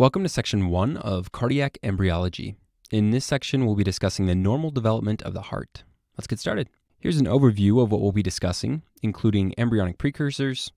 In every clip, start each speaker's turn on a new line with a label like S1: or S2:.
S1: Welcome to section 1 of cardiac embryology. In this section, we'll be discussing the normal development of the heart. Let's get started. Here's an overview of what we'll be discussing, including embryonic precursors,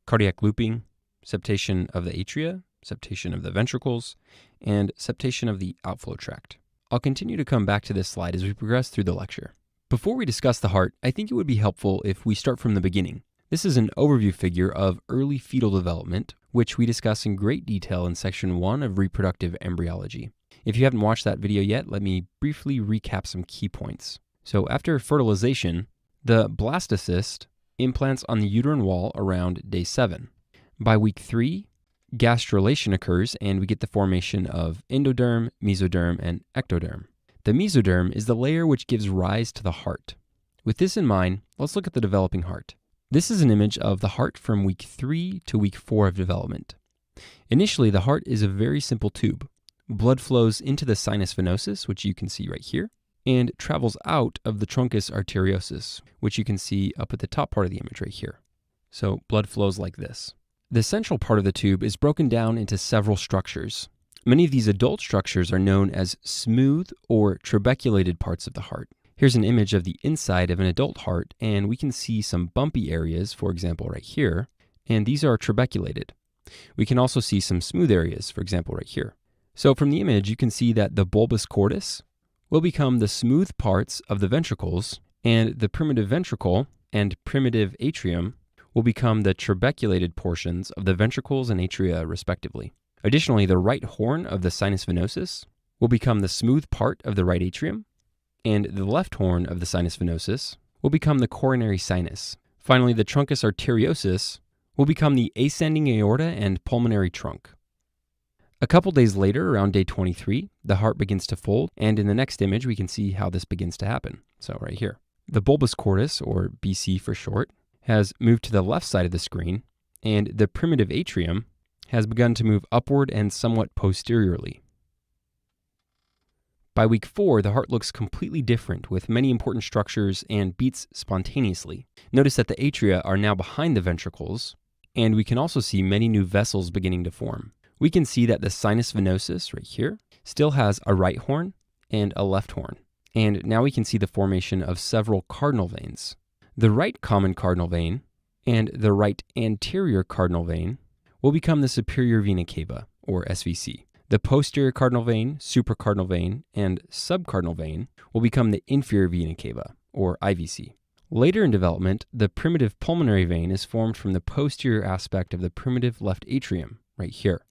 S1: cardiac looping, septation of the atria, septation of the ventricles, and septation of the outflow tract. I'll continue to come back to this slide as we progress through the lecture. Before we discuss the heart, I think it would be helpful if we start from the beginning. This is an overview figure of early fetal development, which we discuss in great detail in section 1 of reproductive embryology. If you haven't watched that video yet, let me briefly recap some key points. So after fertilization, the blastocyst implants on the uterine wall around day 7. By week 3, gastrulation occurs and we get the formation of endoderm, mesoderm, and ectoderm. The mesoderm is the layer which gives rise to the heart. With this in mind, let's look at the developing heart. This is an image of the heart from week 3 to week 4 of development. Initially, the heart is a very simple tube. Blood flows into the sinus venosus, which you can see right here, and travels out of the truncus arteriosus, which you can see up at the top part of the image right here. So blood flows like this. The central part of the tube is broken down into several structures. Many of these adult structures are known as smooth or trabeculated parts of the heart. Here's an image of the inside of an adult heart, and we can see some bumpy areas, for example, right here, and these are trabeculated. We can also see some smooth areas, for example, right here. So from the image, you can see that the bulbous cordus will become the smooth parts of the ventricles, and the primitive ventricle and primitive atrium will become the trabeculated portions of the ventricles and atria, respectively. Additionally, the right horn of the sinus venosus will become the smooth part of the right atrium, and the left horn of the sinus venosus will become the coronary sinus. Finally, the truncus arteriosus will become the ascending aorta and pulmonary trunk. A couple days later, around day 23, the heart begins to fold, and in the next image, we can see how this begins to happen. So right here. The bulbous cordus, or BC for short, has moved to the left side of the screen, and the primitive atrium has begun to move upward and somewhat posteriorly. By week 4, the heart looks completely different with many important structures and beats spontaneously. Notice that the atria are now behind the ventricles, and we can also see many new vessels beginning to form. We can see that the sinus venosus, right here, still has a right horn and a left horn. And now we can see the formation of several cardinal veins. The right common cardinal vein and the right anterior cardinal vein will become the superior vena cava, or SVC. The posterior cardinal vein, supracardinal vein, and subcardinal vein will become the inferior vena cava, or IVC. Later in development, the primitive pulmonary vein is formed from the posterior aspect of the primitive left atrium, right here,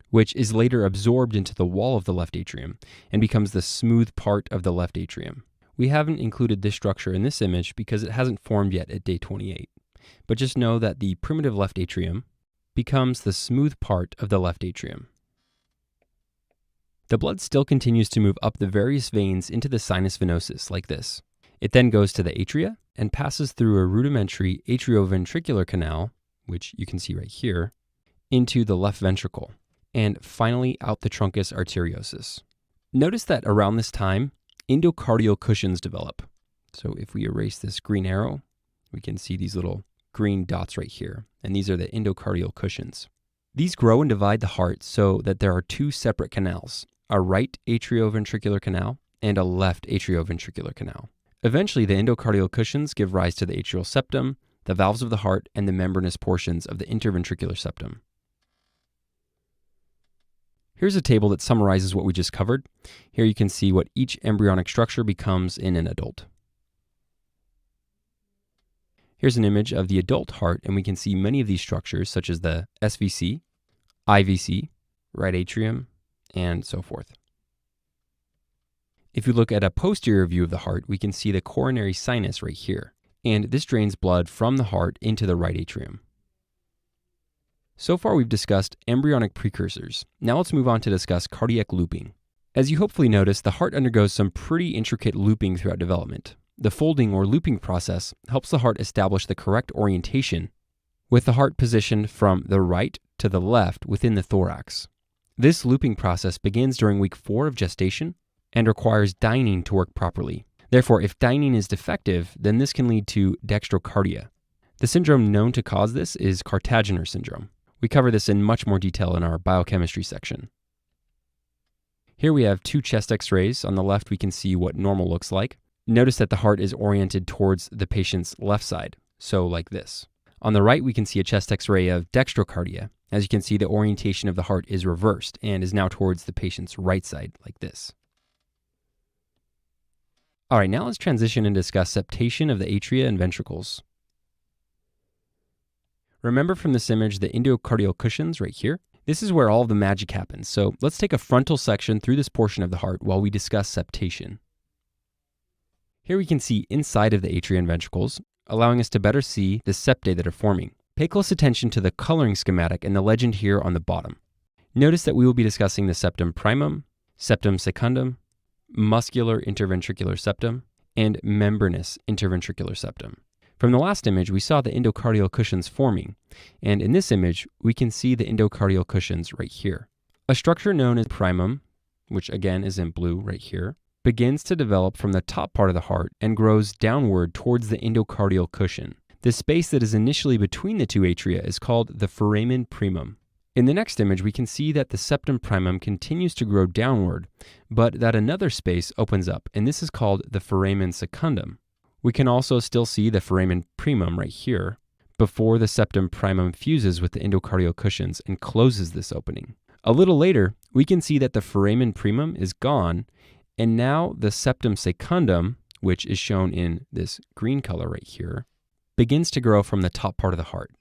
S1: which is later absorbed into the wall of the left atrium and becomes the smooth part of the left atrium. We haven't included this structure in this image because it hasn't formed yet at day 28, but just know that the primitive left atrium becomes the smooth part of the left atrium. The blood still continues to move up the various veins into the sinus venosus like this. It then goes to the atria and passes through a rudimentary atrioventricular canal, which you can see right here, into the left ventricle, and finally out the truncus arteriosus. Notice that around this time, endocardial cushions develop. So if we erase this green arrow, we can see these little green dots right here, and these are the endocardial cushions. These grow and divide the heart so that there are two separate canals, a right atrioventricular canal and a left atrioventricular canal. Eventually, the endocardial cushions give rise to the atrial septum, the valves of the heart, and the membranous portions of the interventricular septum. Here's a table that summarizes what we just covered. Here you can see what each embryonic structure becomes in an adult. Here's an image of the adult heart, and we can see many of these structures, such as the SVC, IVC, right atrium, and so forth. If you look at a posterior view of the heart, we can see the coronary sinus right here, and this drains blood from the heart into the right atrium. So far we've discussed embryonic precursors. Now let's move on to discuss cardiac looping. As you hopefully noticed, the heart undergoes some pretty intricate looping throughout development. The folding or looping process helps the heart establish the correct orientation, with the heart positioned from the right to the left within the thorax. This looping process begins during week 4 of gestation and requires dyning to work properly. Therefore, if dyning is defective, then this can lead to dextrocardia. The syndrome known to cause this is Cartaginer syndrome. We cover this in much more detail in our biochemistry section. Here we have two chest x-rays. On the left, we can see what normal looks like. Notice that the heart is oriented towards the patient's left side, so like this. On the right, we can see a chest x-ray of dextrocardia. As you can see, the orientation of the heart is reversed and is now towards the patient's right side, like this. All right, now let's transition and discuss septation of the atria and ventricles. Remember from this image the endocardial cushions right here? This is where all of the magic happens. So let's take a frontal section through this portion of the heart while we discuss septation. Here we can see inside of the atria and ventricles, allowing us to better see the septae that are forming. Pay close attention to the coloring schematic and the legend here on the bottom. Notice that we will be discussing the septum primum, septum secundum, muscular interventricular septum, and membranous interventricular septum. From the last image, we saw the endocardial cushions forming, and in this image, we can see the endocardial cushions right here. A structure known as primum, which again is in blue right here, begins to develop from the top part of the heart and grows downward towards the endocardial cushion. The space that is initially between the two atria is called the foramen primum. In the next image, we can see that the septum primum continues to grow downward, but that another space opens up, and this is called the foramen secundum. We can also still see the foramen primum right here, before the septum primum fuses with the endocardial cushions and closes this opening. A little later, we can see that the foramen primum is gone, and now the septum secundum, which is shown in this green color right here, begins to grow from the top part of the heart.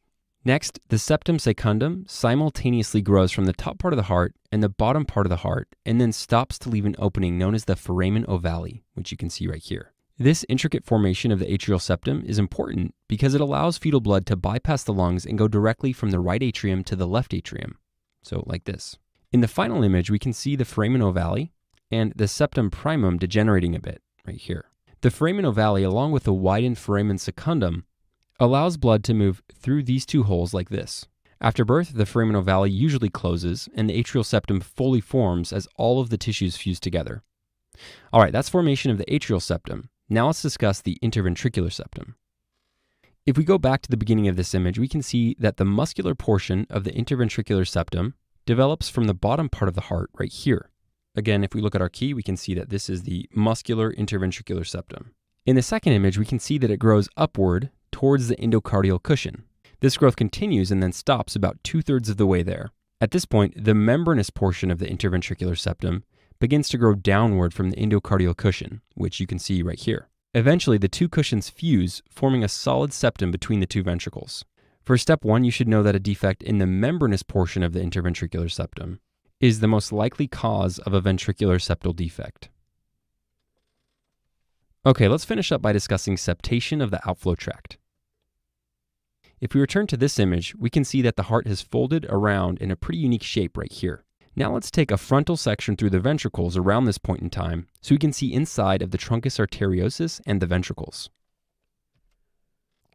S1: Next, the septum secundum simultaneously grows from the top part of the heart and the bottom part of the heart, and then stops to leave an opening known as the foramen ovale, which you can see right here. This intricate formation of the atrial septum is important because it allows fetal blood to bypass the lungs and go directly from the right atrium to the left atrium. So like this. In the final image, we can see the foramen ovale and the septum primum degenerating a bit right here. The foramen ovale, along with the widened foramen secundum, allows blood to move through these two holes like this. After birth, the foramen ovale usually closes and the atrial septum fully forms as all of the tissues fuse together. All right, that's formation of the atrial septum. Now let's discuss the interventricular septum. If we go back to the beginning of this image, we can see that the muscular portion of the interventricular septum develops from the bottom part of the heart right here. Again, if we look at our key, we can see that this is the muscular interventricular septum. In the second image, we can see that it grows upward towards the endocardial cushion. This growth continues and then stops about 2/3 of the way there. At this point, the membranous portion of the interventricular septum begins to grow downward from the endocardial cushion, which you can see right here. Eventually, the two cushions fuse, forming a solid septum between the two ventricles. For step 1, you should know that a defect in the membranous portion of the interventricular septum is the most likely cause of a ventricular septal defect. Okay, let's finish up by discussing septation of the outflow tract. If we return to this image, we can see that the heart has folded around in a pretty unique shape right here. Now let's take a frontal section through the ventricles around this point in time so we can see inside of the truncus arteriosus and the ventricles.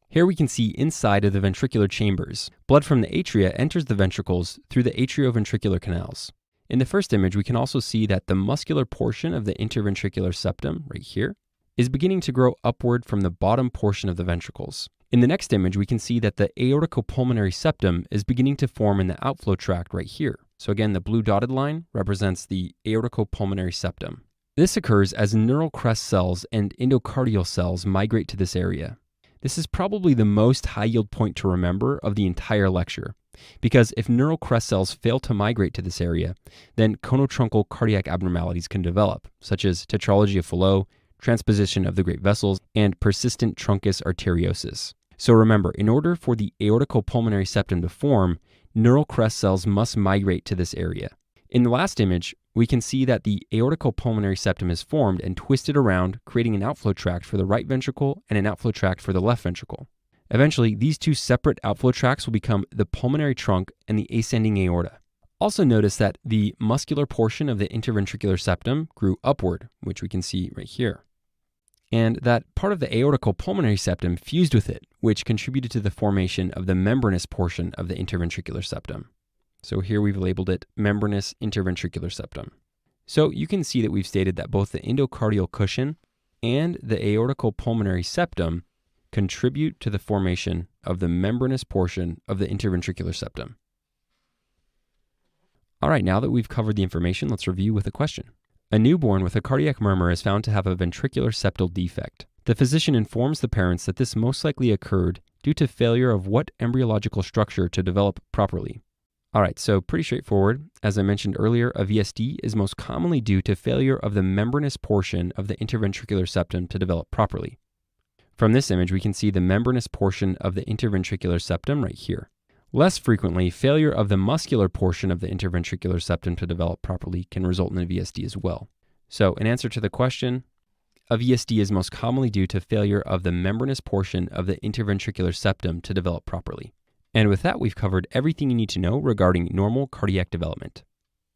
S1: Here we can see inside of the ventricular chambers. Blood from the atria enters the ventricles through the atrioventricular canals. In the first image, we can also see that the muscular portion of the interventricular septum right here is beginning to grow upward from the bottom portion of the ventricles. In the next image, we can see that the aorticopulmonary septum is beginning to form in the outflow tract right here. So again, the blue dotted line represents the aorticopulmonary septum. This occurs as neural crest cells and endocardial cells migrate to this area. This is probably the most high-yield point to remember of the entire lecture, because if neural crest cells fail to migrate to this area, then conotruncal cardiac abnormalities can develop, such as tetralogy of Fallot, transposition of the great vessels, and persistent truncus arteriosus. So remember, in order for the aorticopulmonary septum to form, neural crest cells must migrate to this area. In the last image, we can see that the aorticopulmonary septum is formed and twisted around, creating an outflow tract for the right ventricle and an outflow tract for the left ventricle. Eventually, these two separate outflow tracts will become the pulmonary trunk and the ascending aorta. Also notice that the muscular portion of the interventricular septum grew upward, which we can see right here, and that part of the aorticopulmonary septum fused with it, which contributed to the formation of the membranous portion of the interventricular septum. So here we've labeled it membranous interventricular septum. So you can see that we've stated that both the endocardial cushion and the aorticopulmonary septum contribute to the formation of the membranous portion of the interventricular septum. All right, now that we've covered the information, let's review with a question. A newborn with a cardiac murmur is found to have a ventricular septal defect. The physician informs the parents that this most likely occurred due to failure of what embryological structure to develop properly. Alright, so pretty straightforward. As I mentioned earlier, a VSD is most commonly due to failure of the membranous portion of the interventricular septum to develop properly. From this image, we can see the membranous portion of the interventricular septum right here. Less frequently, failure of the muscular portion of the interventricular septum to develop properly can result in a VSD as well. So, in answer to the question, a VSD is most commonly due to failure of the membranous portion of the interventricular septum to develop properly. And with that, we've covered everything you need to know regarding normal cardiac development.